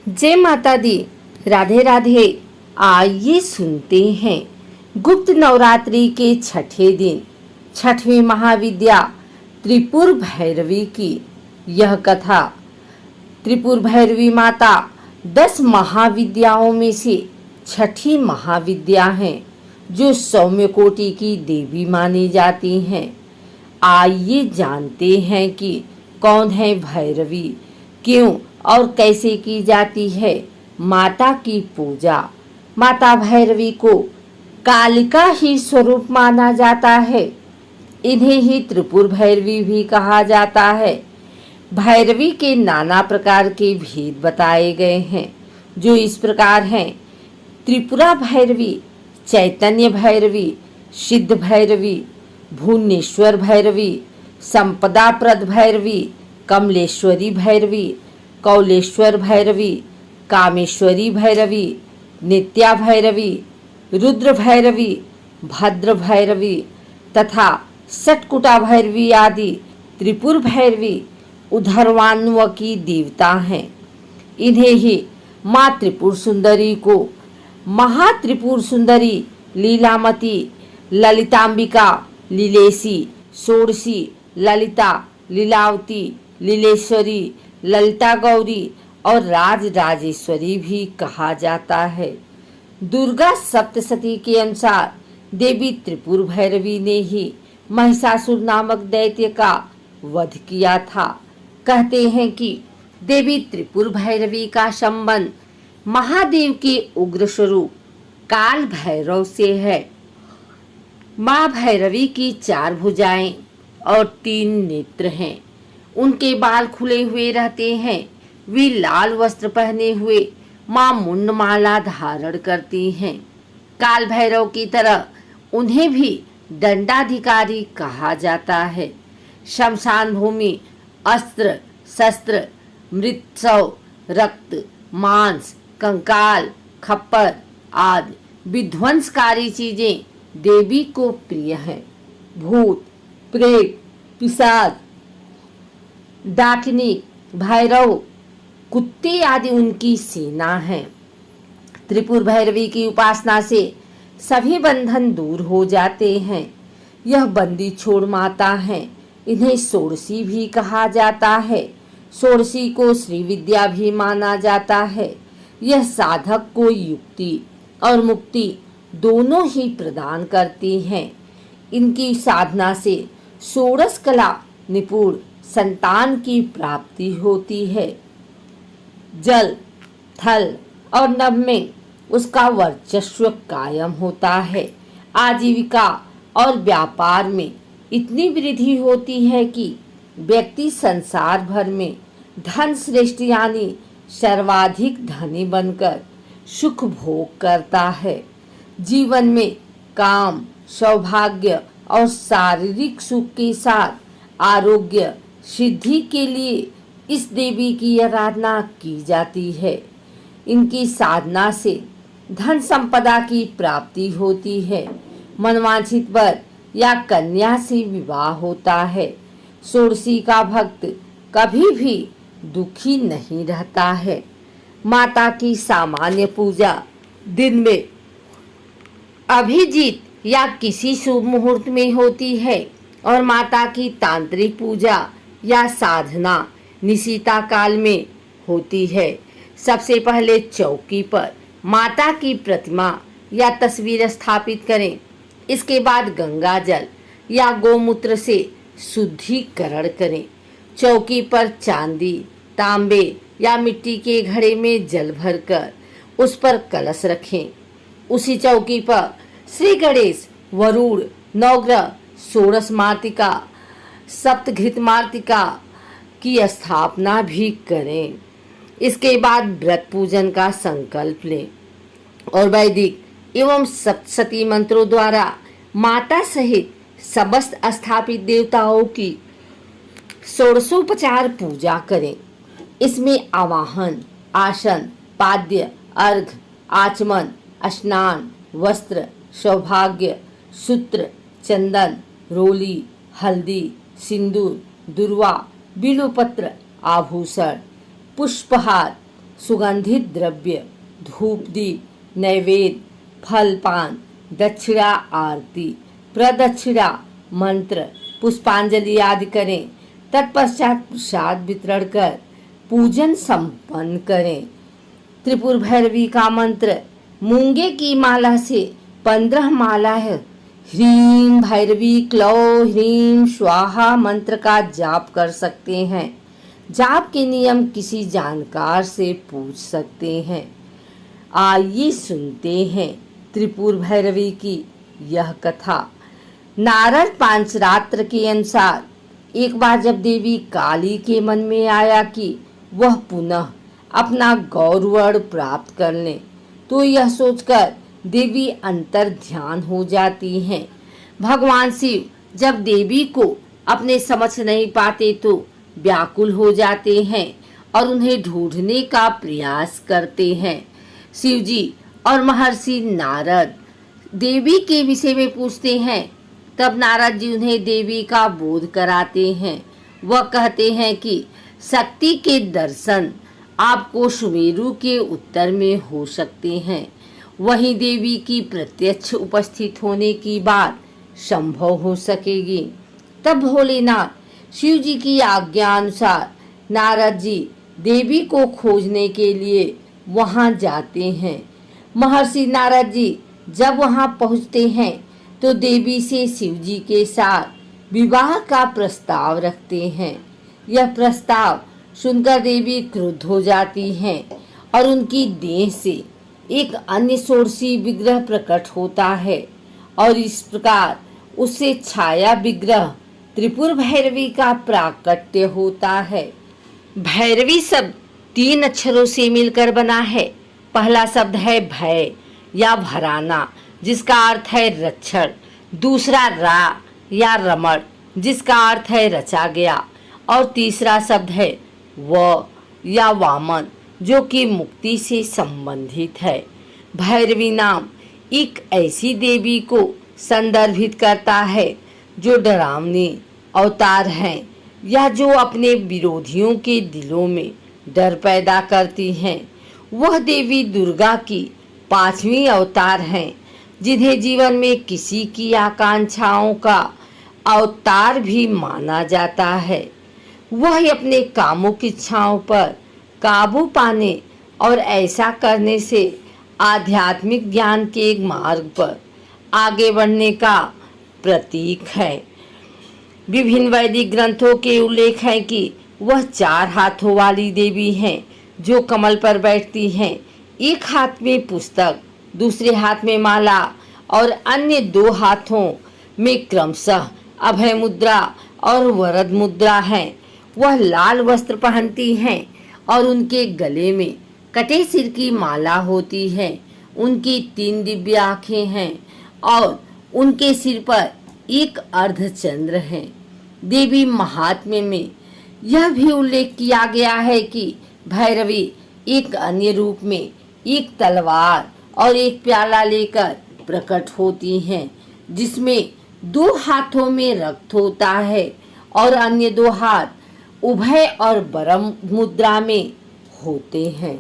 जय माता दी। राधे राधे। आइए सुनते हैं गुप्त नवरात्रि के छठे दिन छठवीं महाविद्या त्रिपुर भैरवी की यह कथा। त्रिपुर भैरवी माता 10 महाविद्याओं में से छठी महाविद्या है, जो सौम्य कोटि की देवी मानी जाती हैं। आइए जानते हैं कि कौन है भैरवी, क्यों और कैसे की जाती है माता की पूजा। माता भैरवी को कालिका ही स्वरूप माना जाता है। इन्हें ही त्रिपुर भैरवी भी कहा जाता है। भैरवी के नाना प्रकार के भेद बताए गए हैं, जो इस प्रकार हैं: त्रिपुरा भैरवी, चैतन्य भैरवी, सिद्ध भैरवी, भुवनेश्वर भैरवी, संपदाप्रद भैरवी, कमलेश्वरी भैरवी, कौलेश्वर भैरवी, कामेश्वरी भैरवी, नित्या भैरवी, रुद्र भैरवी, भद्र भैरवी तथा सटकुटा भैरवी आदि त्रिपुर भैरवी उधर्वान्व की देवता हैं। इन्हें ही माँ त्रिपुर सुंदरी को महात्रिपुर सुंदरी, लीलामती, ललितांबिका, लीलेशी, षोडशी, ललिता, लीलावती, लीलेश्वरी, ललिता गौरी और राज राजेश्वरी भी कहा जाता है। दुर्गा सप्तशती के अनुसार देवी त्रिपुर भैरवी ने ही महिषासुर नामक दैत्य का वध किया था। कहते हैं कि देवी त्रिपुर भैरवी का संबंध महादेव के उग्र स्वरूप काल भैरव से है। माँ भैरवी की 4 भुजाएं और 3 नेत्र हैं। उनके बाल खुले हुए रहते हैं। वे लाल वस्त्र पहने हुए माँ मुंडमाला धारण करती हैं। काल भैरव की तरह उन्हें भी दंडाधिकारी कहा जाता है। शमशान भूमि अस्त्र शस्त्र, मृतशव, रक्त, मांस, कंकाल, खप्पर आदि विध्वंसकारी चीजें देवी को प्रिय हैं। भूत, प्रेत, पिशाच, डाकिनी, भैरव, कुत्ते आदि उनकी सेना है। त्रिपुर भैरवी की उपासना से सभी बंधन दूर हो जाते हैं। यह बंदी छोड़ माता है। इन्हें षोडशी भी कहा जाता है। षोडशी को श्री विद्या भी माना जाता है। यह साधक को युक्ति और मुक्ति दोनों ही प्रदान करती हैं। इनकी साधना से षोडश कला निपुण संतान की प्राप्ति होती है। जल, थल और नभ में उसका वर्चस्व कायम होता है। आजीविका और व्यापार में इतनी वृद्धि होती है कि व्यक्ति संसार भर में धन श्रेष्ठ यानी सर्वाधिक धनी बनकर सुख भोग करता है। जीवन में काम, सौभाग्य और शारीरिक सुख के साथ आरोग्य सिद्धि के लिए इस देवी की आराधना की जाती है। इनकी साधना से धन संपदा की प्राप्ति होती है। मनवांछित वर या कन्या से विवाह होता है। षोडशी का भक्त कभी भी दुखी नहीं रहता है। माता की सामान्य पूजा दिन में अभिजीत या किसी शुभ मुहूर्त में होती है और माता की तांत्रिक पूजा या साधना निशिता काल में होती है। सबसे पहले चौकी पर माता की प्रतिमा या तस्वीर स्थापित करें। इसके बाद गंगा जल या गोमूत्र से शुद्धिकरण करें। चौकी पर चांदी, तांबे या मिट्टी के घड़े में जल भरकर उस पर कलश रखें। उसी चौकी पर श्री गणेश, वरुण, नवग्रह, षोडश मातृका, सप्तघृत मातृका की स्थापना भी करें। इसके बाद व्रत पूजन का संकल्प लें और वैदिक एवं सप्तशती मंत्रों द्वारा माता सहित समस्त स्थापित देवताओं की षोडशोपचार पूजा करें। इसमें आवाहन, आसन, पाद्य, अर्घ, आचमन, स्नान, वस्त्र, सौभाग्य, सूत्र, चंदन, रोली, हल्दी, सिंदूर, दुर्वा, बिल्वपत्र, आभूषण, पुष्पहार, सुगंधित द्रव्य, धूप दीप, नैवेद्य, फल पान, दक्षिणा आरती, प्रदक्षिणा, मंत्र, पुष्पांजलि आदि करें। तत्पश्चात प्रसाद वितरण कर पूजन संपन्न करें। त्रिपुर भैरवी का मंत्र मूंगे की माला से 15 माला है। ह्रीं भैरवी क्लौ ह्रीं स्वाहा मंत्र का जाप कर सकते हैं। जाप के नियम किसी जानकार से पूछ सकते हैं। आइए सुनते हैं त्रिपुर भैरवी की यह कथा। नारद पांचरात्र के अनुसार एक बार जब देवी काली के मन में आया कि वह पुनः अपना गौरवर्ण प्राप्त कर लें, तो यह सोचकर देवी अंतर ध्यान हो जाती हैं। भगवान शिव जब देवी को अपने समझ नहीं पाते तो व्याकुल हो जाते हैं और उन्हें ढूंढने का प्रयास करते हैं। शिव जी और महर्षि नारद देवी के विषय में पूछते हैं। तब नारद जी उन्हें देवी का बोध कराते हैं। वह कहते हैं कि शक्ति के दर्शन आपको सुमेरु के उत्तर में हो सकते हैं। वहीं देवी की प्रत्यक्ष उपस्थित होने की बात संभव हो सकेगी। तब भोलेनाथ शिव जी की आज्ञा अनुसार नारद जी देवी को खोजने के लिए वहां जाते हैं। महर्षि नारद जी जब वहां पहुंचते हैं तो देवी से शिव जी के साथ विवाह का प्रस्ताव रखते हैं। यह प्रस्ताव सुनकर देवी क्रुद्ध हो जाती हैं और उनकी देह से एक अन्य षोडशी विग्रह प्रकट होता है और इस प्रकार उससे छाया विग्रह त्रिपुर भैरवी का प्राकट्य होता है। भैरवी शब्द 3 अक्षरों से मिलकर बना है। पहला शब्द है भय या भराना, जिसका अर्थ है रक्षण। दूसरा रा या रमण, जिसका अर्थ है रचा गया। और तीसरा शब्द है व या वामन, जो कि मुक्ति से संबंधित है। भैरवी नाम एक ऐसी देवी को संदर्भित करता है जो डरावनी अवतार हैं या जो अपने विरोधियों के दिलों में डर पैदा करती हैं। वह देवी दुर्गा की 5वीं अवतार हैं, जिन्हें जीवन में किसी की आकांक्षाओं का अवतार भी माना जाता है। वह अपने कामुक इच्छाओं पर काबू पाने और ऐसा करने से आध्यात्मिक ज्ञान के मार्ग पर आगे बढ़ने का प्रतीक है। विभिन्न वैदिक ग्रंथों के उल्लेख है कि वह 4 हाथों वाली देवी हैं जो कमल पर बैठती हैं। एक हाथ में पुस्तक, दूसरे हाथ में माला और अन्य 2 हाथों में क्रमशः अभय मुद्रा और वरद मुद्रा है। वह लाल वस्त्र पहनती हैं और उनके गले में कटे सिर की माला होती है। उनकी 3 दिव्य आँखें हैं और उनके सिर पर एक अर्धचंद्र है। देवी महात्म्य में यह भी उल्लेख किया गया है कि भैरवी एक अन्य रूप में एक तलवार और एक प्याला लेकर प्रकट होती हैं, जिसमें 2 हाथों में रक्त होता है और अन्य 2 हाथ उभय और बरम मुद्रा में होते हैं।